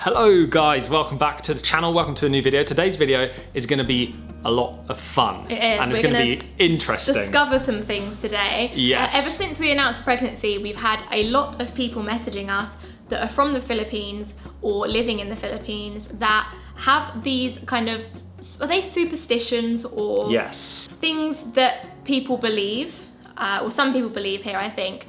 Hello guys, welcome back to the channel, welcome to a new video. Today's video is going to be a lot of fun. It is. And it's going to be interesting. Discover some things today. Yes. Ever since we announced pregnancy, we've had a lot of people messaging us that are from the Philippines or living in the Philippines that have these kind of, are they superstitions or yes, things that people believe, or some people believe here, I think,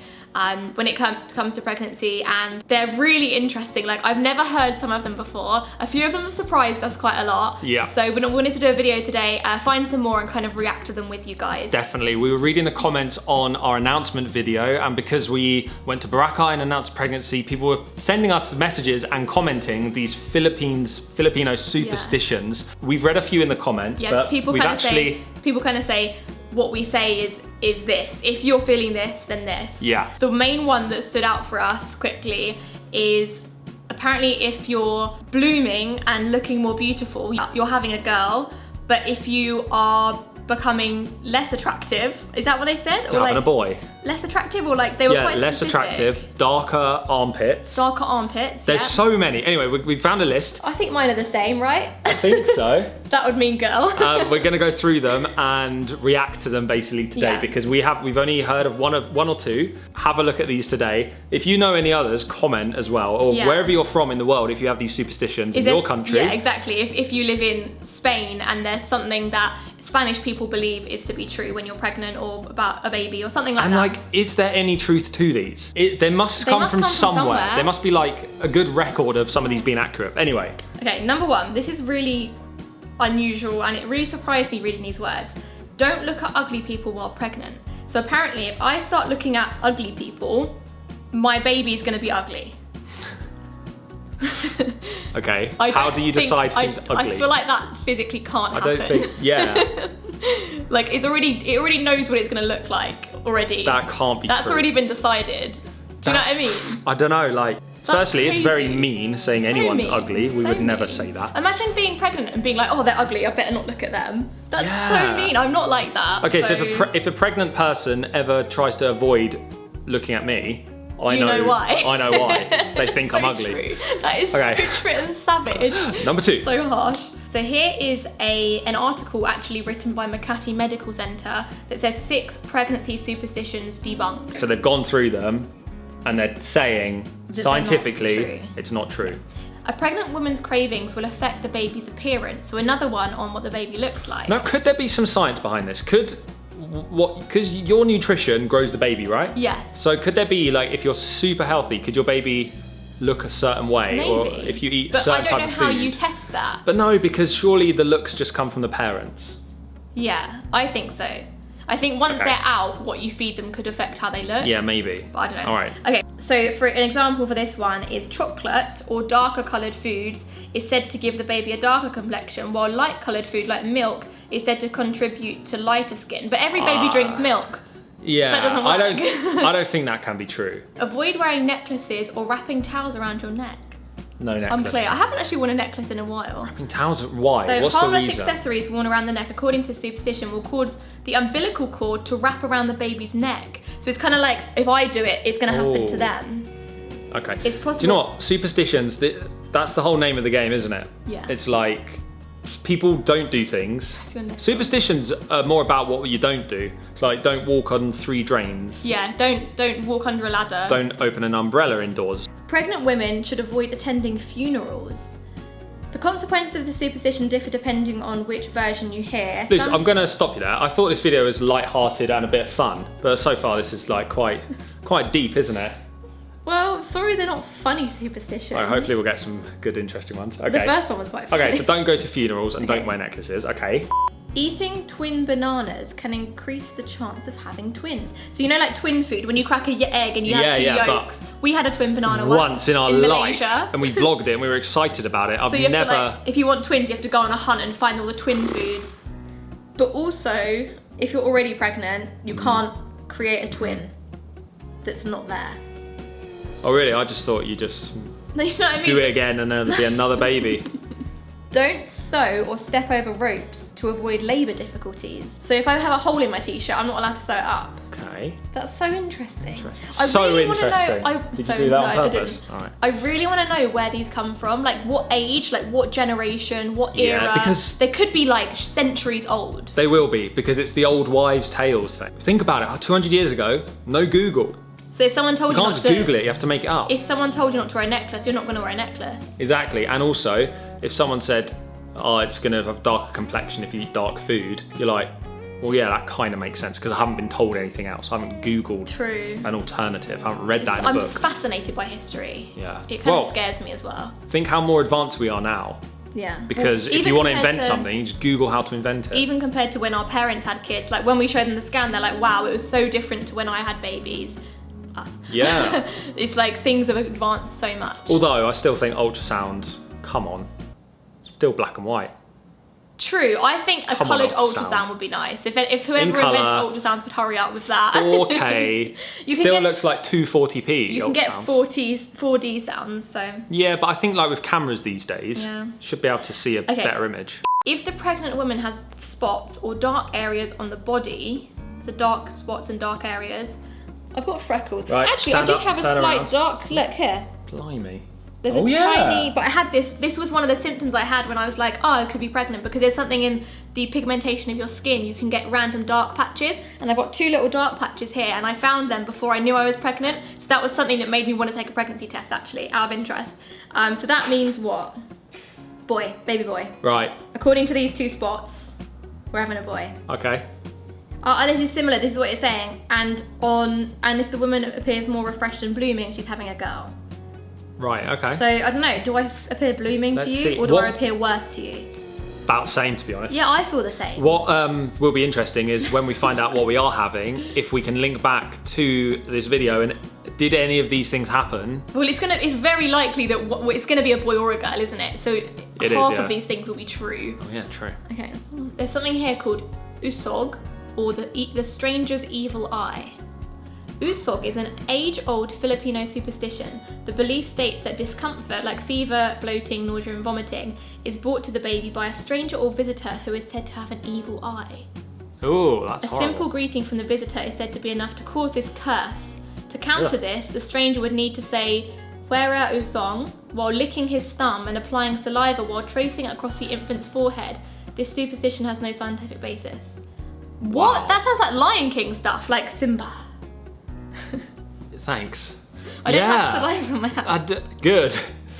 when it comes to pregnancy, and they're really interesting. Like, I've never heard some of them before. A few of them have surprised us quite a lot. Yeah. So we wanted to do a video today, find some more and kind of react to them with you guys. definitely. We were reading the comments on our announcement video, and because we went to Boracay and announced pregnancy, people were sending us messages and commenting these Filipino superstitions. We've read a few in the comments, Yeah, but people we've kind of say what we say is this. If you're feeling this, then this. Yeah. The main one that stood out for us quickly is apparently if you're blooming and looking more beautiful, you're having a girl, but if you are becoming less attractive, is that what they said? You're having a boy. Less attractive, or like they were quite less specific. attractive, darker armpits. Darker armpits. There's yeah. so many. Anyway, we found a list. I think mine are the same, right? I think so. That would mean girl. We're gonna go through them and react to them basically today, Yeah. because we've only heard of one or two. Have a look at these today. If you know any others, comment as well, or Yeah. wherever you're from in the world, if you have these superstitions in your country. Yeah, exactly. If you live in Spain and there's something that Spanish people believe is to be true when you're pregnant or about a baby or something like And that. like, is there any truth to these? They must come from somewhere. There must be like a good record of some of these being accurate. Anyway. Okay, number one, this is really unusual and it really surprised me reading these words. Don't look at ugly people while pregnant. So apparently if I start looking at ugly people, my baby is going to be ugly. Okay, how do you decide who's ugly? I feel like that physically can't happen. I don't think, yeah. Like, it already knows what it's going to look like already. That can't be That's true. already been decided. Do you know what I mean? I don't know, like, firstly, it's very mean saying So anyone's mean. ugly. We So would never mean. say that. Imagine being pregnant and being like, oh, they're ugly, I better not look at them. That's Yeah. so mean. I'm not like that. Okay, so if a pregnant person ever tries to avoid looking at me, I know why. I know why. They think so I'm ugly. True. That is Okay. so true. It's savage. Number two. So harsh. So here is an article actually written by Makati Medical Center that says 6 pregnancy superstitions debunked. So they've gone through them and they're saying they're scientifically not true. it's not true. A pregnant woman's cravings will affect the baby's appearance. So another one on what the baby looks like. Now, could there be some science behind this? Because your nutrition grows the baby, right? Yes. So could there be, like, if you're super healthy, could your baby look a certain way? Maybe. Or if you eat but certain I don't type know of how food? you test that. But no, because surely the looks just come from the parents. Yeah, I think so. I think once Okay. they're out, what you feed them could affect how they look. Yeah, maybe. But I don't know. All right. Okay, so for an example for this one is chocolate or darker coloured foods is said to give the baby a darker complexion, while light coloured food like milk is said to contribute to lighter skin. But every baby drinks milk. Yeah, That doesn't work. I don't think that can be true. Avoid wearing necklaces or wrapping towels around your neck. No necklace. Unclear. I haven't actually worn a necklace in a while. Wrapping towels, why? So What's the harmless reason? accessories worn around the neck, according to superstition, will cause the umbilical cord to wrap around the baby's neck. So it's kind of like, if I do it, it's going to happen to Ooh. them. Okay. It's possible. Do you know what? Superstitions, that's the whole name of the game, isn't it? Yeah. It's like, people don't do things. That's your neck. Superstitions are more about what you don't do. It's like, don't walk on 3 drains. Yeah, don't walk under a ladder. Don't open an umbrella indoors. Pregnant women should avoid attending funerals. The consequences of the superstition differ depending on which version you hear. Listen, I'm going to stop you there. I thought this video was light-hearted and a bit fun, but so far this is like quite deep, isn't it? Well, sorry they're not funny superstitions. Right, hopefully we'll get some good, interesting ones. Okay. The first one was quite funny. Okay, so don't go to funerals and Okay. don't wear necklaces. Okay. Eating twin bananas can increase the chance of having twins. So you know, like twin food, when you crack an egg and you have 2 but yolks. We had a twin banana once in our life, Malaysia. and we vlogged it and we were excited about it. I've So you have never. to, like, if you want twins, you have to go on a hunt and find all the twin foods. But also, if you're already pregnant, you can't create a twin that's not there. Oh really? I just thought you just You know what I mean? do it again and then there'll be another baby. Don't sew or step over ropes to avoid labour difficulties. So if I have a hole in my t-shirt, I'm not allowed to sew it up. Okay. That's so interesting. So interesting. Did you do that on purpose? All right. I really want to know where these come from, like what age, like what generation, what era. Yeah, because they could be like centuries old. They will be, because it's the old wives' tales thing. Think about it, 200 years ago, no Google. So if someone told you can't just Google it, you have to make it up. If someone told you not to wear a necklace, you're not going to wear a necklace. Exactly, and also, if someone said, oh, it's going to have darker complexion if you eat dark food, you're like, well, yeah, that kind of makes sense, because I haven't been told anything else. I haven't Googled an alternative. I haven't read that in a book. I'm fascinated by history. Yeah. It kind of scares me as well. Think how more advanced we are now. Yeah. Because if you want to invent something, you just Google how to invent it. Even compared to when our parents had kids, like when we showed them the scan, they're like, wow, it was so different to when I had babies. Us. Yeah. It's like things have advanced so much. Although I still think ultrasound, come on, still black and white. True, I think a coloured ultrasound would be nice. If whoever invents ultrasounds could hurry up with that. 4K, still looks like 240p. You can get 4D sounds, so. Yeah, but I think like with cameras these days, should be able to see a better image. If the pregnant woman has spots or dark areas on the body, so dark spots and dark areas, I've got freckles. Right, actually, I did have a slight dark, look here. Blimey. There's a tiny, but I had this was one of the symptoms I had when I was like, oh, I could be pregnant, because there's something in the pigmentation of your skin. You can get random dark patches, and I've got 2 little dark patches here, and I found them before I knew I was pregnant. So that was something that made me want to take a pregnancy test, actually, out of interest. So that means what? Boy, baby boy. Right. According to these 2 spots, we're having a boy. Okay. And this is similar, this is what it's saying. And if the woman appears more refreshed and blooming, she's having a girl. Right, okay. So, I don't know, do I appear blooming to you, or do I appear worse to you? About the same, to be honest. Yeah, I feel the same. What will be interesting is when we find out what we are having, if we can link back to this video and did any of these things happen? Well, it's very likely that it's gonna be a boy or a girl, isn't it? So half of these things will be true. Oh yeah, true. Okay, there's something here called usog, or the stranger's evil eye. Usog is an age-old Filipino superstition. The belief states that discomfort, like fever, bloating, nausea and vomiting, is brought to the baby by a stranger or visitor who is said to have an evil eye. Oh, that's horrible. A simple greeting from the visitor is said to be enough to cause this curse. To counter this, the stranger would need to say, "Wera usong," while licking his thumb and applying saliva while tracing it across the infant's forehead. This superstition has no scientific basis. What? Wow. That sounds like Lion King stuff, like Simba. Thanks. I don't have saliva in my hand. Good.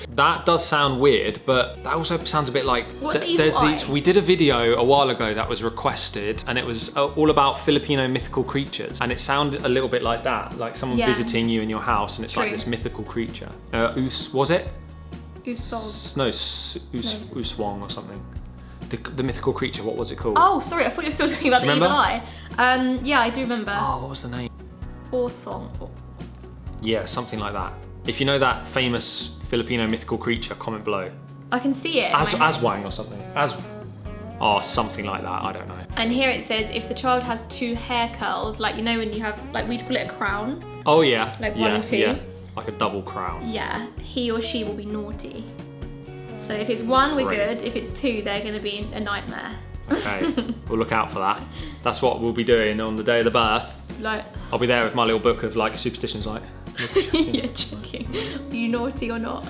That does sound weird, but that also sounds a bit like we did a video a while ago that was requested, and it was all about Filipino mythical creatures, and it sounded a little bit like that, like someone visiting you in your house, and it's like this mythical creature. Was it? Usog. No, Uswong or something. The mythical creature. What was it called? Oh, sorry, I thought you were still talking about the evil eye. Yeah, I do remember. Oh, what was the name? Orsong. Yeah, something like that. If you know that famous Filipino mythical creature, comment below. I can see it. Aswang or something. Something like that, I don't know. And here it says, if the child has 2 hair curls, like, you know when you have, like, we'd call it a crown. Oh yeah. Like 1 and 2. Yeah. Like a double crown. Yeah, he or she will be naughty. So if it's 1, we're good. If it's 2, they're gonna be a nightmare. Okay, we'll look out for that. That's what we'll be doing on the day of the birth. Like, I'll be there with my little book of like superstitions, like. Yeah, checking. Are you naughty or not?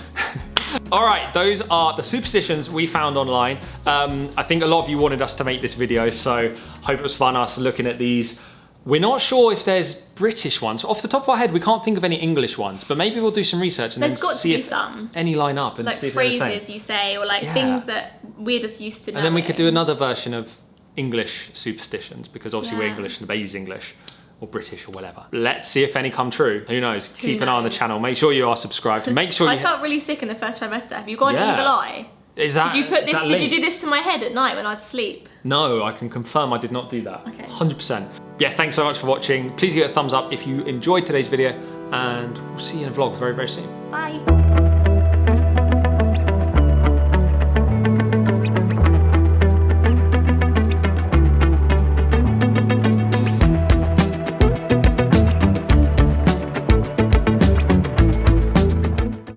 All right, those are the superstitions we found online. I think a lot of you wanted us to make this video, so hope it was fun us looking at these. We're not sure if there's British ones. Off the top of our head, we can't think of any English ones, but maybe we'll do some research and then see if any line up and like see if they're the same. Phrases you say, or like things that we're just used to knowing. And then we could do another version of English superstitions, because obviously we're English and the baby's English, or British or whatever. Let's see if any come true. Who knows? Keep an eye on the channel. Make sure you are subscribed. Make sure I felt really sick in the first trimester. Have you got an evil eye? Is that, did you do this to my head at night when I was asleep? No, I can confirm I did not do that. Okay. 100%. Yeah, thanks so much for watching. Please give it a thumbs up if you enjoyed today's video, and we'll see you in a vlog very, very soon. Bye.